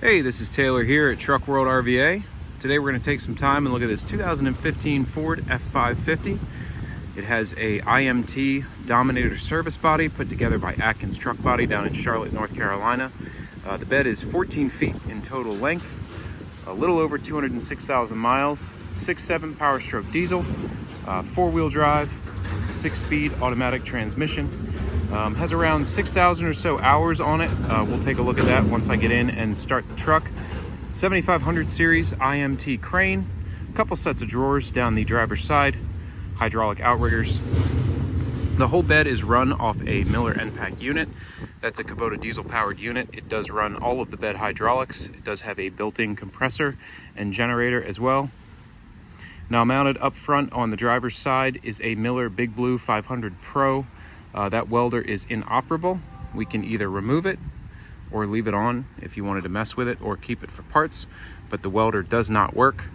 Hey, this is Taylor here at Truck World RVA. Today we're going to take some time and look at this 2015 Ford F550. It has a IMT Dominator service body put together by Adkins Truck Body down in Charlotte, North Carolina. The bed is 14 feet in total length, a little over 206,000 miles, 6.7 powerstroke diesel, four-wheel drive, 6-speed automatic transmission. Has around 6,000 or so hours on it. We'll take a look at that once I get in and start the truck. 7500 series IMT Crane, a couple sets of drawers down the driver's side, hydraulic outriggers. The whole bed is run off a Miller EnPak unit. That's a Kubota diesel powered unit. It does run all of the bed hydraulics. It does have a built-in compressor and generator as well. Now mounted up front on the driver's side is a Miller Big Blue 500 Pro. That welder is inoperable. We can either remove it or leave it on if you wanted to mess with it or keep it for parts, but the welder does not work.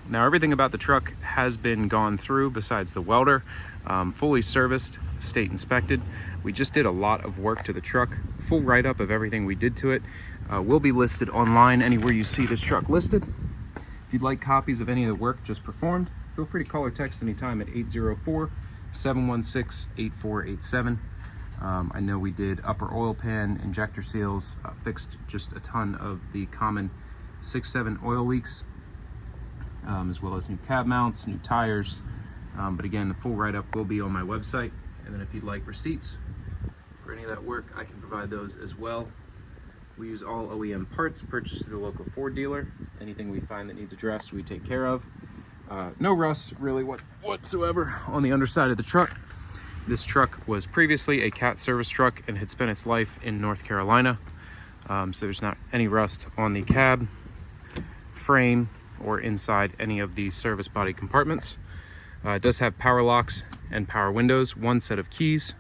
Now everything about the truck has been gone through besides the welder, fully serviced, state inspected. We just did a lot of work to the truck. Full write-up of everything we did to it will be listed online anywhere you see this truck listed. If you'd like copies of any of the work just performed, feel free to call or text anytime at 804-716-8487. I know we did upper oil pan, injector seals, fixed just a ton of the common 6-7 oil leaks, as well as new cab mounts, new tires. But again, the full write-up will be on my website. And then if you'd like receipts for any of that work, I can provide those as well. We use all OEM parts purchased through the local Ford dealer. Anything we find that needs addressed, we take care of. No rust really whatsoever on the underside of the truck. This truck was previously a CAT service truck and had spent its life in North Carolina. So there's not any rust on the cab, frame, or inside any of the service body compartments. It does have power locks and power windows, one set of keys.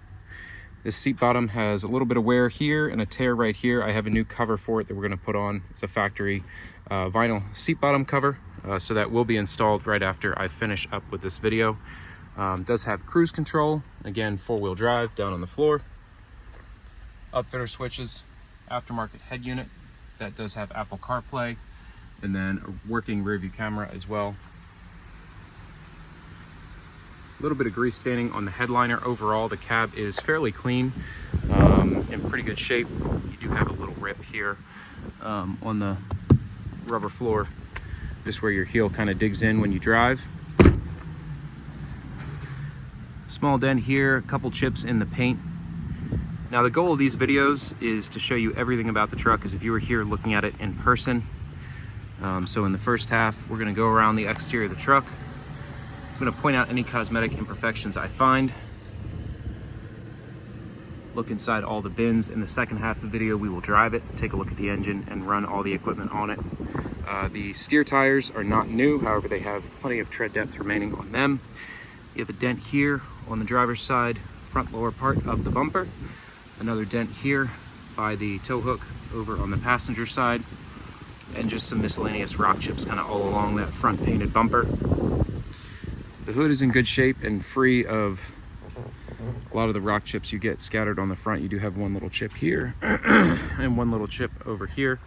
This seat bottom has a little bit of wear here and a tear right here. I have a new cover for it that we're going to put on. It's a factory vinyl seat bottom cover. So that will be installed right after I finish up with this video. Does have cruise control, again, four-wheel drive down on the floor. Upfitter switches, aftermarket head unit. That does have Apple CarPlay, and then a working rear view camera as well. A little bit of grease staining on the headliner. Overall, the cab is fairly clean, in pretty good shape. You do have a little rip here on the rubber floor, just where your heel kind of digs in when you drive. Small dent here, a couple chips in the paint. Now the goal of these videos is to show you everything about the truck as if you were here looking at it in person. So in the first half, we're going to go around the exterior of the truck. I'm going to point out any cosmetic imperfections I find. Look inside all the bins. In the second half of the video, we will drive it, take a look at the engine, and run all the equipment on it. The steer tires are not new, however they have plenty of tread depth remaining on them. You have a dent here on the driver's side, front lower part of the bumper. Another dent here by the tow hook over on the passenger side. And just some miscellaneous rock chips kind of all along that front painted bumper. The hood is in good shape and free of a lot of the rock chips you get scattered on the front. You do have one little chip here and one little chip over here.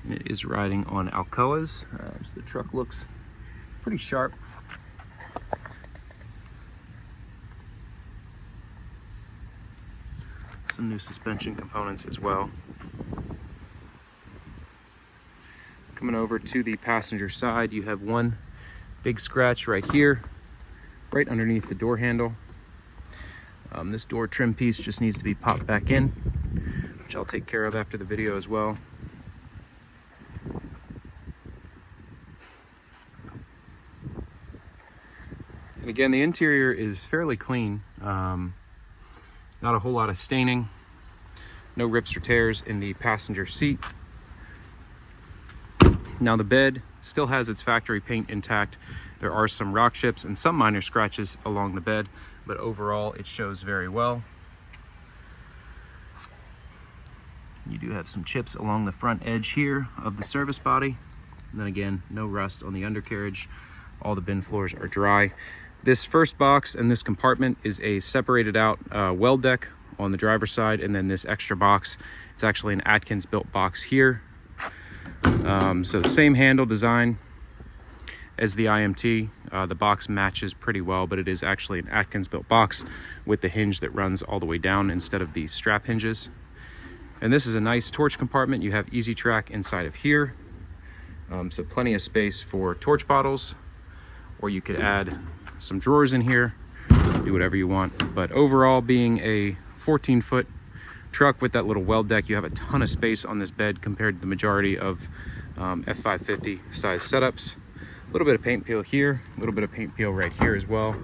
And it is riding on Alcoas, so the truck looks pretty sharp. Some new suspension components as well. Coming over to the passenger side, you have one big scratch right here, right underneath the door handle. This door trim piece just needs to be popped back in, which I'll take care of after the video as well. And again, the interior is fairly clean. Not a whole lot of staining. No rips or tears in the passenger seat. Now the bed still has its factory paint intact. There are some rock chips and some minor scratches along the bed, but overall it shows very well. You do have some chips along the front edge here of the service body. And then again, no rust on the undercarriage All the bin floors are dry. This first box and this compartment is a separated out weld deck on the driver's side, and then this extra box, it's actually an Adkins built box here. So the same handle design as the IMT. The box matches pretty well, but it is actually an Adkins built box with the hinge that runs all the way down instead of the strap hinges. And this is a nice torch compartment. You have easy track inside of here. So plenty of space for torch bottles, or you could add some drawers in here, do whatever you want. But overall, being a 14-foot truck with that little weld deck, you have a ton of space on this bed compared to the majority of F550 size setups. A little bit of paint peel here, a little bit of paint peel right here as well.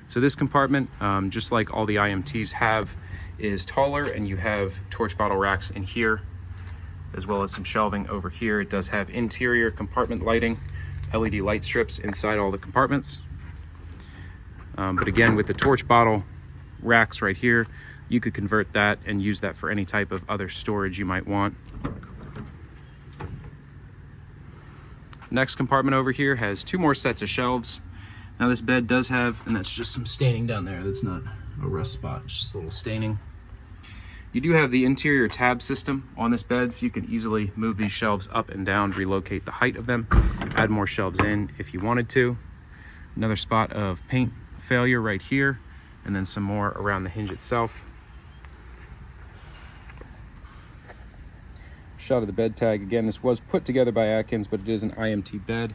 So this compartment, just like all the IMTs have, is taller, and you have torch bottle racks in here, as well as some shelving over here. It does have interior compartment lighting, LED light strips inside all the compartments. But again, with the torch bottle racks right here, you could convert that and use that for any type of other storage you might want. Next compartment over here has 2 more sets of shelves. Now this bed does have, and that's just some staining down there, that's not a rust spot, it's just a little staining. You do have the interior tab system on this bed, so you can easily move these shelves up and down, relocate the height of them, add more shelves in if you wanted to. Another spot of paint failure right here, and then some more around the hinge itself. Shot of the bed tag. Again, this was put together by Adkins, but it is an IMT bed.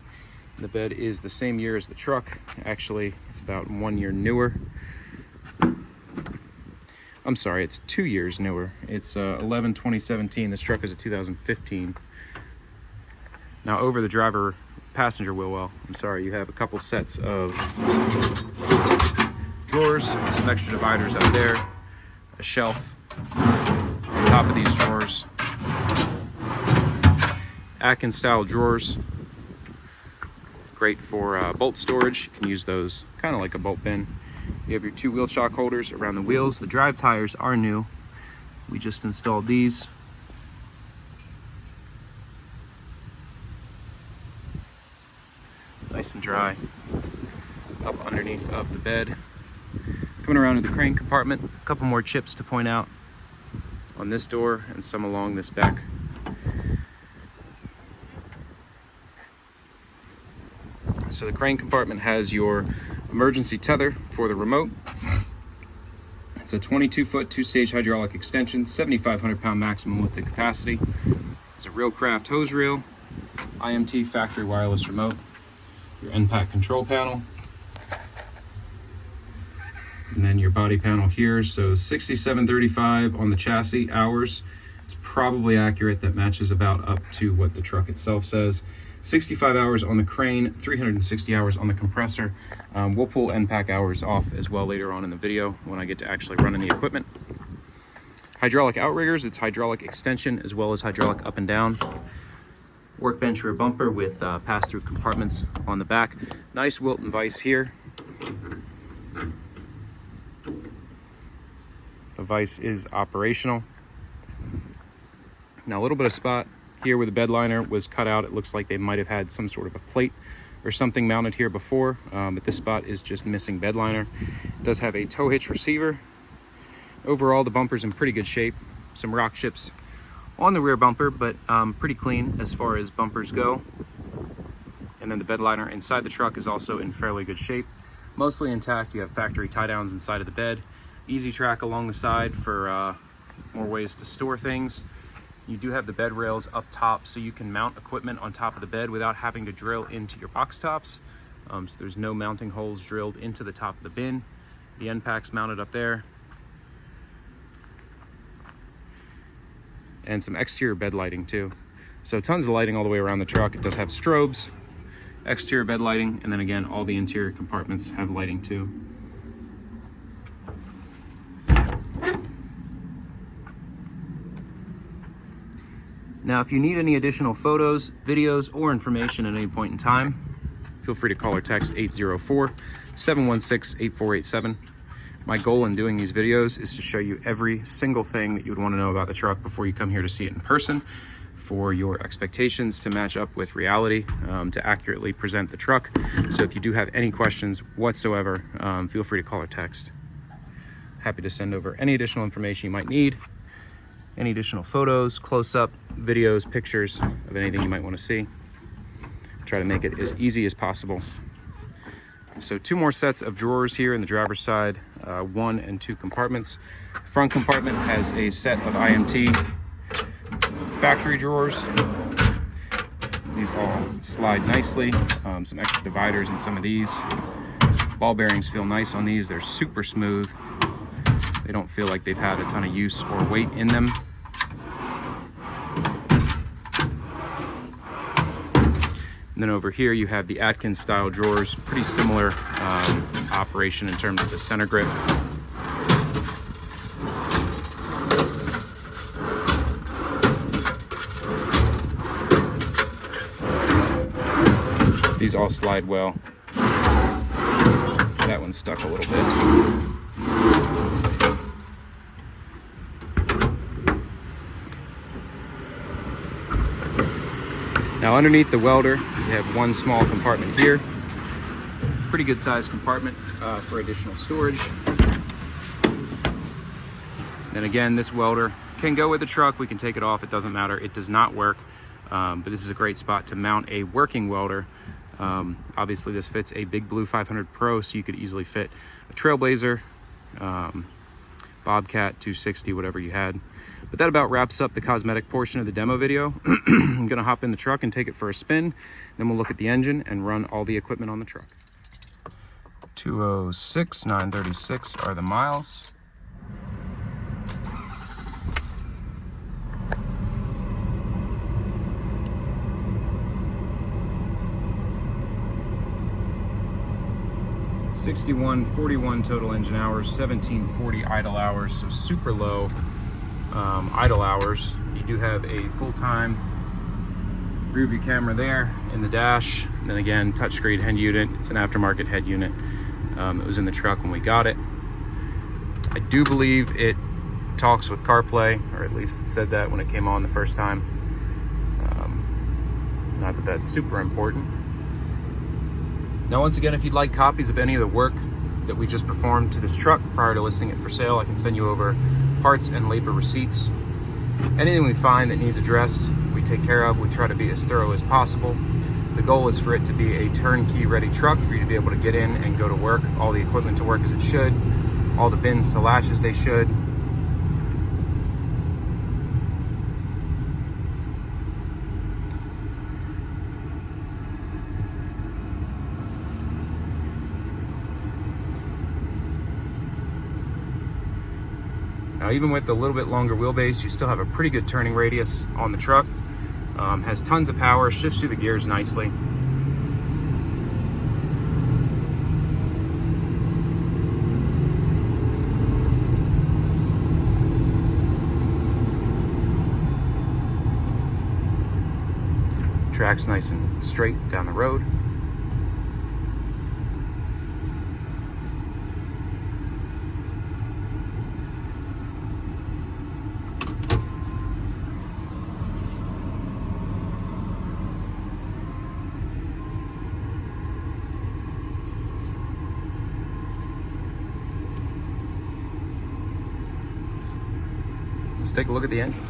The bed is the same year as the truck. Actually, it's about 1 year newer. I'm sorry, it's 2 years newer. It's 11/2017. This truck is a 2015. Now over the driver passenger wheel well, I'm sorry, you have a couple sets of drawers, some extra dividers up there, a shelf on top of these drawers, Adkins style drawers, great for bolt storage. You can use those kind of like a bolt bin. You have your 2 wheel shock holders around the wheels. The drive tires are new. We just installed these. Nice and dry up underneath of the bed. Coming around to the crane compartment, a couple more chips to point out on this door and some along this back. So the crane compartment has your emergency tether for the remote. It's a 22-foot 2-stage hydraulic extension, 7,500 pound maximum lifting capacity. It's a Reelcraft hose reel, IMT factory wireless remote, your EnPak control panel, and then your body panel here. So 6735 on the chassis hours. It's probably accurate. That matches about up to what the truck itself says. 65 hours on the crane, 360 hours on the compressor. We'll pull EnPak hours off as well later on in the video when I get to actually running the equipment. Hydraulic outriggers, it's hydraulic extension as well as hydraulic up and down. Workbench rear bumper with pass-through compartments on the back. Nice Wilton vise here. The vise is operational. Now a little bit of spot here where the bed liner was cut out. It looks like they might have had some sort of a plate or something mounted here before, but this spot is just missing bed liner. It does have a tow hitch receiver. Overall, the bumper's in pretty good shape. Some rock chips on the rear bumper, but pretty clean as far as bumpers go. And then the bed liner inside the truck is also in fairly good shape. Mostly intact. You have factory tie downs inside of the bed. Easy track along the side for more ways to store things. You do have the bed rails up top, so you can mount equipment on top of the bed without having to drill into your box tops. So there's no mounting holes drilled into the top of the bin. The EnPak's mounted up there. And some exterior bed lighting too. So tons of lighting all the way around the truck. It does have strobes, exterior bed lighting, and then again, all the interior compartments have lighting too. Now, if you need any additional photos, videos, or information at any point in time, feel free to call or text 804-716-8487. My goal in doing these videos is to show you every single thing that you would want to know about the truck before you come here to see it in person. for your expectations to match up with reality, to accurately present the truck. So if you do have any questions whatsoever, feel free to call or text. Happy to send over any additional information you might need, any additional photos, close-up videos, pictures of anything you might want to see. Try to make it as easy as possible. So 2 more sets of drawers here in the driver's side, 1 and 2 compartments. The front compartment has a set of IMT factory drawers. These all slide nicely. Some extra dividers in some of these. Ball bearings feel nice on these. They're super smooth. They don't feel like they've had a ton of use or weight in them. And then over here you have the Adkins style drawers, pretty similar operation in terms of the center grip. These all slide well. That one's stuck a little bit. Now underneath the welder, you have 1 small compartment here. Pretty good sized compartment for additional storage. And again, this welder can go with the truck. We can take it off, it doesn't matter. It does not work, but this is a great spot to mount a working welder. Obviously this fits a Big Blue 500 Pro, so you could easily fit a Trailblazer, Bobcat 260, whatever you had. But that about wraps up the cosmetic portion of the demo video. I'm gonna hop in the truck and take it for a spin. Then we'll look at the engine and run all the equipment on the truck. 206,936 are the miles. $61.41 total engine hours, 1740 idle hours, so super low idle hours. You do have a full-time rear view camera there in the dash, and then again touchscreen head unit. It's an aftermarket head unit. It was in the truck when we got it. I do believe it talks with CarPlay, or at least it said that when it came on the first time. Not that that's super important. Now once again, if you'd like copies of any of the work that we just performed to this truck prior to listing it for sale, I can send you over parts and labor receipts. Anything we find that needs addressed, we take care of. We try to be as thorough as possible. The goal is for it to be a turnkey ready truck for you to be able to get in and go to work, all the equipment to work as it should, all the bins to latch as they should. Now, even with a little bit longer wheelbase, you still have a pretty good turning radius on the truck. Has tons of power, shifts through the gears nicely. Tracks nice and straight down the road. Let's take a look at the engine.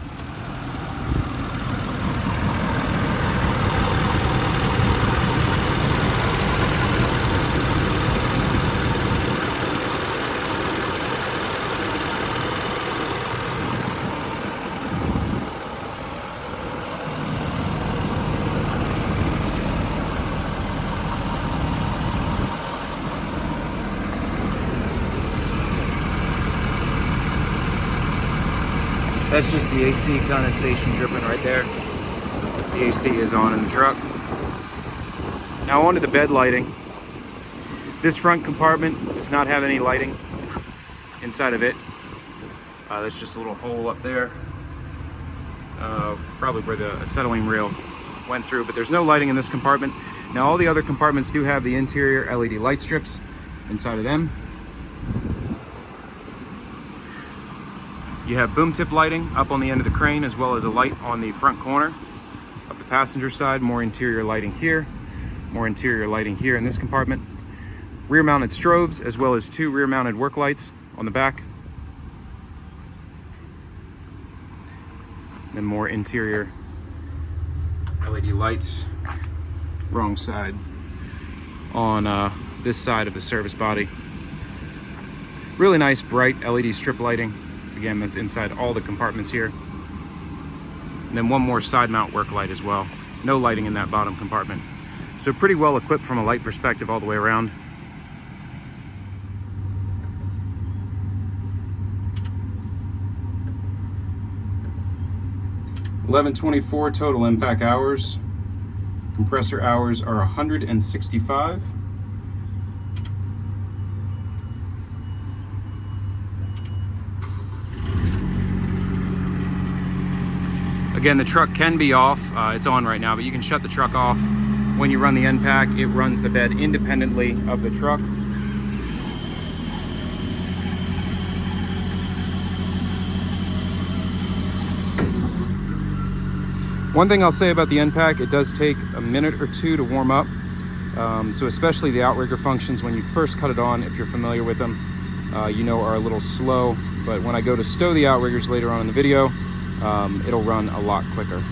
That's just the AC condensation dripping right there. The AC is on in the truck. Now onto the bed lighting. This front compartment does not have any lighting inside of it. There's just a little hole up there, probably where the acetylene reel went through, but there's no lighting in this compartment. Now all the other compartments do have the interior LED light strips inside of them. You have boom tip lighting up on the end of the crane, as well as a light on the front corner. the passenger side, more interior lighting here, more interior lighting here in this compartment. Rear mounted strobes, as well as 2 rear mounted work lights on the back. Then more interior LED lights, wrong side, on this side of the service body. Really nice bright LED strip lighting. Again, that's inside all the compartments here. And then one more side mount work light as well. No lighting in that bottom compartment. So pretty well equipped from a light perspective all the way around. $11.24 total EnPak hours. Compressor hours are 165. Again, the truck can be off. It's on right now, but you can shut the truck off. When you run the EnPak, it runs the bed independently of the truck. One thing I'll say about the EnPak, it does take a minute or 2 to warm up. So especially the outrigger functions, when you first cut it on, if you're familiar with them, you know are a little slow. But when I go to stow the outriggers later on in the video, it'll run a lot quicker.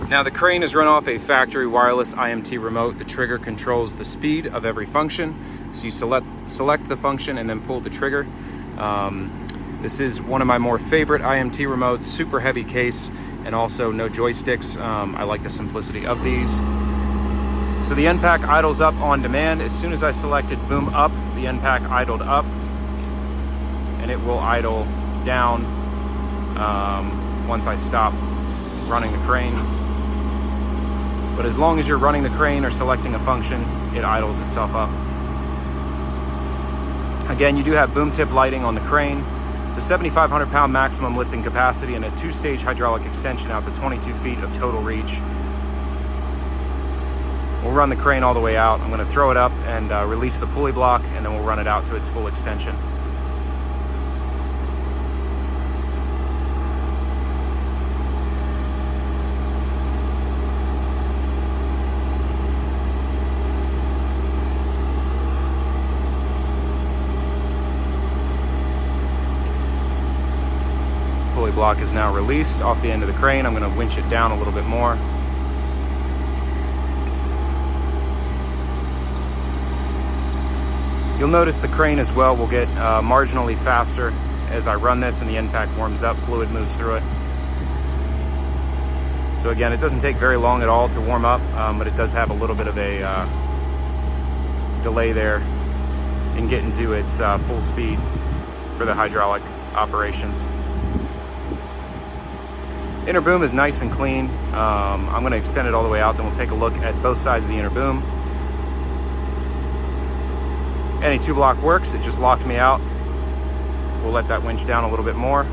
Now the crane is run off a factory wireless IMT remote. The trigger controls the speed of every function. So you select the function and then pull the trigger. This is one of my more favorite IMT remotes, super heavy case, and also no joysticks. I like the simplicity of these. So the EnPak idles up on demand. As soon as I selected boom up, the EnPak idled up, and it will idle down once I stop running the crane. But as long as you're running the crane or selecting a function, it idles itself up. Again, you do have boom tip lighting on the crane. It's a 7,500 pound maximum lifting capacity and a 2-stage hydraulic extension out to 22 feet of total reach. We'll run the crane all the way out. I'm going to throw it up and release the pulley block, and then we'll run it out to its full extension. Pulley block is now released off the end of the crane. I'm going to winch it down a little bit more. You'll notice the crane as well will get marginally faster as I run this and the EnPak warms up, fluid moves through it. So again, it doesn't take very long at all to warm up, but it does have a little bit of a delay there in getting to its full speed for the hydraulic operations. Inner boom is nice and clean. I'm going to extend it all the way out, then we'll take a look at both sides of the inner boom. Any 2-block works, it just locked me out. We'll let that winch down a little bit more.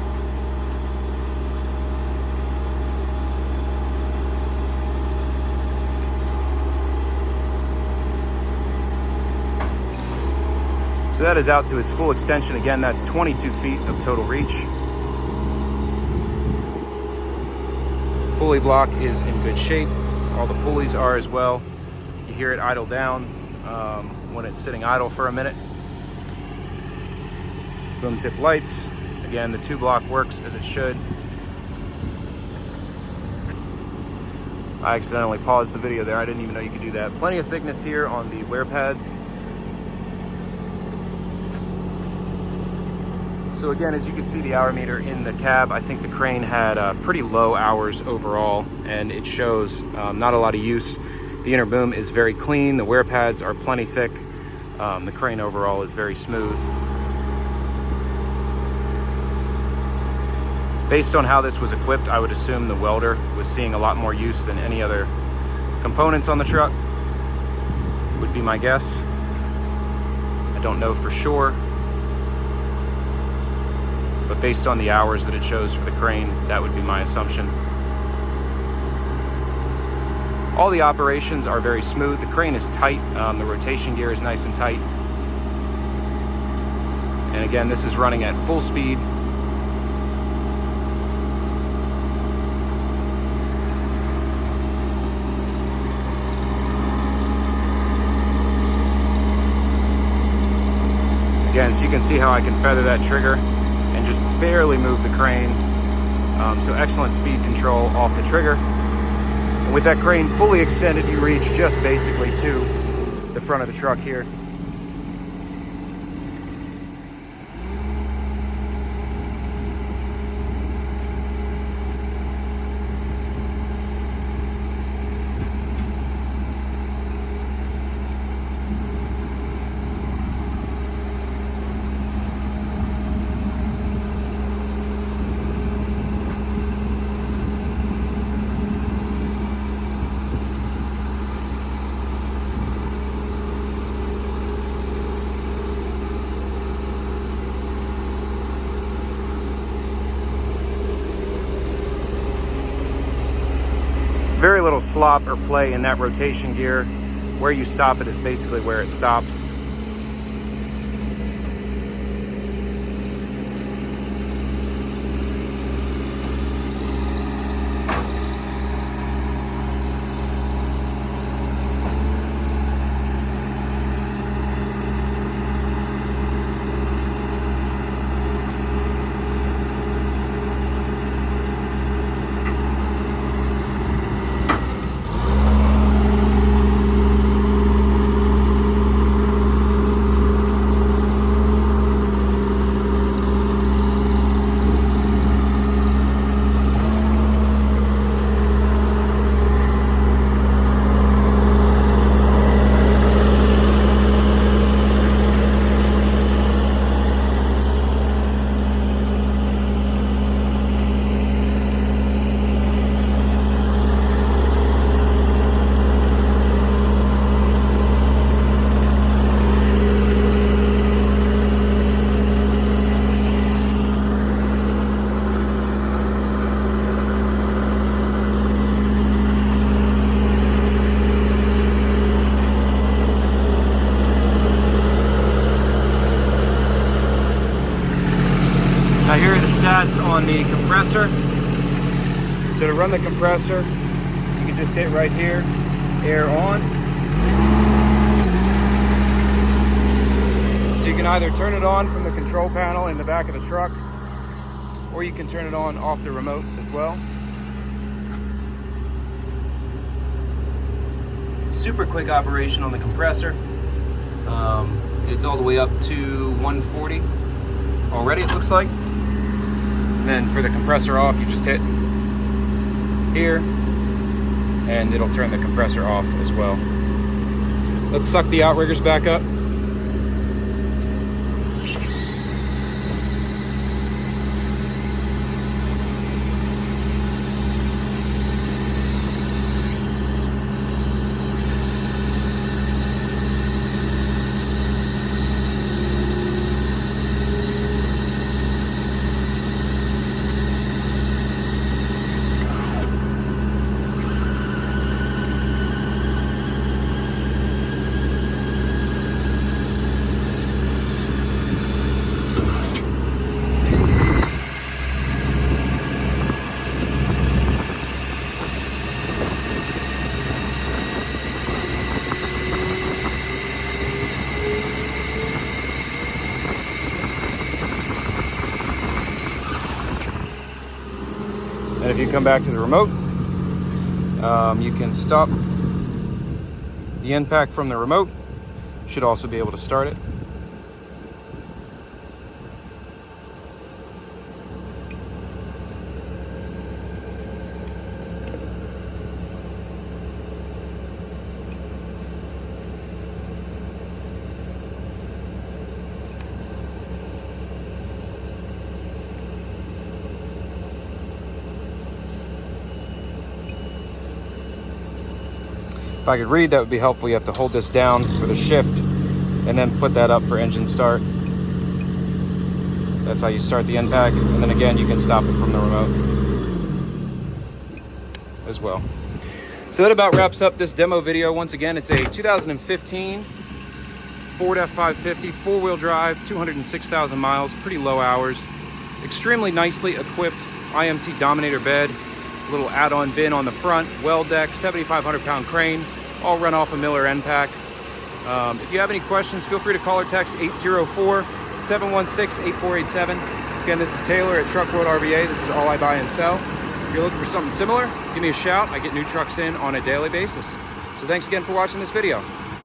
So that is out to its full extension. Again, that's 22 feet of total reach. Pulley block is in good shape. All the pulleys are as well. You hear it idle down when it's sitting idle for a minute. Boom tip lights. Again, the 2-block works as it should. I accidentally paused the video there. I didn't even know you could do that. Plenty of thickness here on the wear pads. So again, as you can see the hour meter in the cab, I think the crane had pretty low hours overall, and it shows not a lot of use. The inner boom is very clean. The wear pads are plenty thick. The crane overall is very smooth. Based on how this was equipped, I would assume the welder was seeing a lot more use than any other components on the truck, would be my guess. I don't know for sure, but based on the hours that it shows for the crane, that would be my assumption. All the operations are very smooth. The crane is tight. The rotation gear is nice and tight. And again, this is running at full speed. Again, so you can see how I can feather that trigger and just barely move the crane. So excellent speed control off the trigger. And with that crane fully extended, you reach just basically to the front of the truck here. Very little slop or play in that rotation gear. Where you stop it is basically where it stops. Now here are the stats on the compressor. So to run the compressor, you can just hit right here, air on. So you can either turn it on from the control panel in the back of the truck, or you can turn it on off the remote as well. Super quick operation on the compressor. It's all the way up to 140 already, it looks like. And then for the compressor off, you just hit here and it'll turn the compressor off as well. Let's suck the outriggers back up. And if you come back to the remote, you can stop the EnPak from the remote. Should also be able to start it. If I could read, that would be helpful. You have to hold this down for the shift and then put that up for engine start. That's how you start the EnPak. And then again, you can stop it from the remote as well. So that about wraps up this demo video. Once again, it's a 2015 Ford F550, four-wheel drive, 206,000 miles, pretty low hours. Extremely nicely equipped IMT Dominator bed. Little add-on bin on the front, well deck, 7,500 pound crane, all run off a Miller EnPak. If you have any questions, feel free to call or text 804-716-8487. Again, this is Taylor at Truck World RVA. This is all I buy and sell. If you're looking for something similar, give me a shout. I get new trucks in on a daily basis. So thanks again for watching this video.